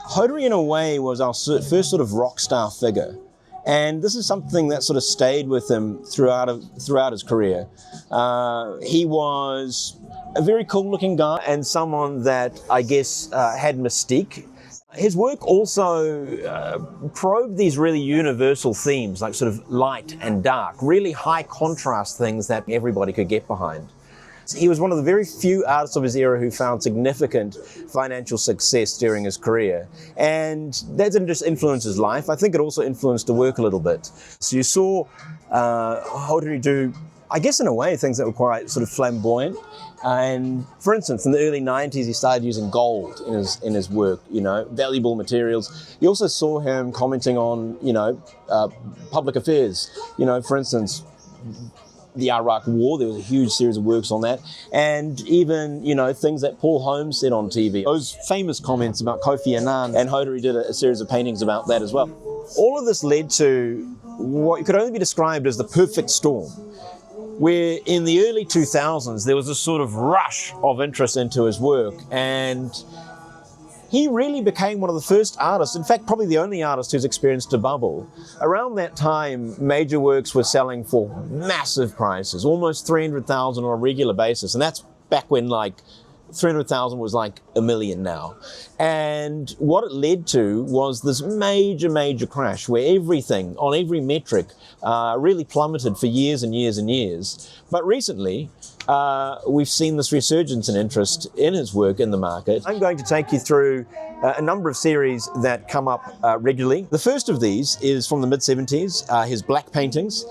Hotere, in a way, was our first sort of rock star figure. And this is something that sort of stayed with him throughout his career. He was a very cool-looking guy and someone that, I guess, had mystique. His work also probed these really universal themes, like sort of light and dark, really high contrast things that everybody could get behind. He was one of the very few artists of his era who found significant financial success during his career. And that didn't just influence his life, I think it also influenced the work a little bit. So you saw Hotere do, I guess in a way, things that were quite sort of flamboyant. And for instance, in the early 90s, he started using gold in his work, valuable materials. You also saw him commenting on, public affairs. For instance, the Iraq War, there was a huge series of works on that. And even, things that Paul Holmes said on TV. Those famous comments about Kofi Annan, and Hotere did a series of paintings about that as well. All of this led to what could only be described as the perfect storm, where in the early 2000s, there was a sort of rush of interest into his work. And he really became one of the first artists, in fact, probably the only artist who's experienced a bubble. Around that time, major works were selling for massive prices, almost $300,000 on a regular basis. And that's back when like 300,000 was like $1 million now. And what it led to was this major crash where everything on every metric really plummeted for years and years and years. But recently, we've seen this resurgence in interest in his work in the market. I'm going to take you through a number of series that come up regularly. The first of these is from the mid-70s, his black paintings.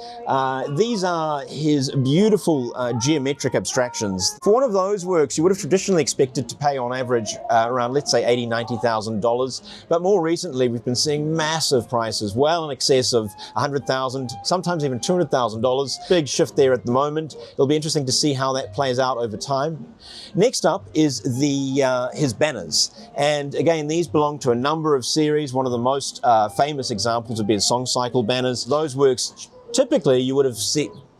These are his beautiful geometric abstractions. For one of those works, you would have traditionally expected to pay on average around, let's say, $80,000, $90,000. But more recently, we've been seeing massive prices, well in excess of $100,000, sometimes even $200,000. Big shift there at the moment. It'll be interesting to see how that plays out over time. Next up is his banners. And again, these belong to a number of series. One of the most famous examples would be his Song Cycle banners. Those works, typically you would have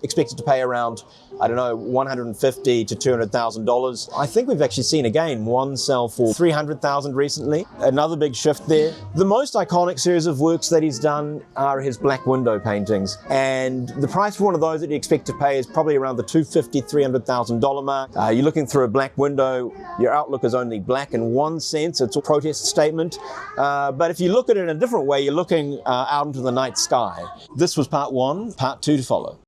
expected to pay around, I don't know, $150,000 to $200,000. I think we've actually seen again one sell for $300,000 recently. Another big shift there. The most iconic series of works that he's done are his black window paintings. And the price for one of those that you expect to pay is probably around the $250,000, $300,000 mark. You're looking through a black window, your outlook is only black in one sense, it's a protest statement. But if you look at it in a different way, you're looking out into the night sky. This was part one, part two to follow.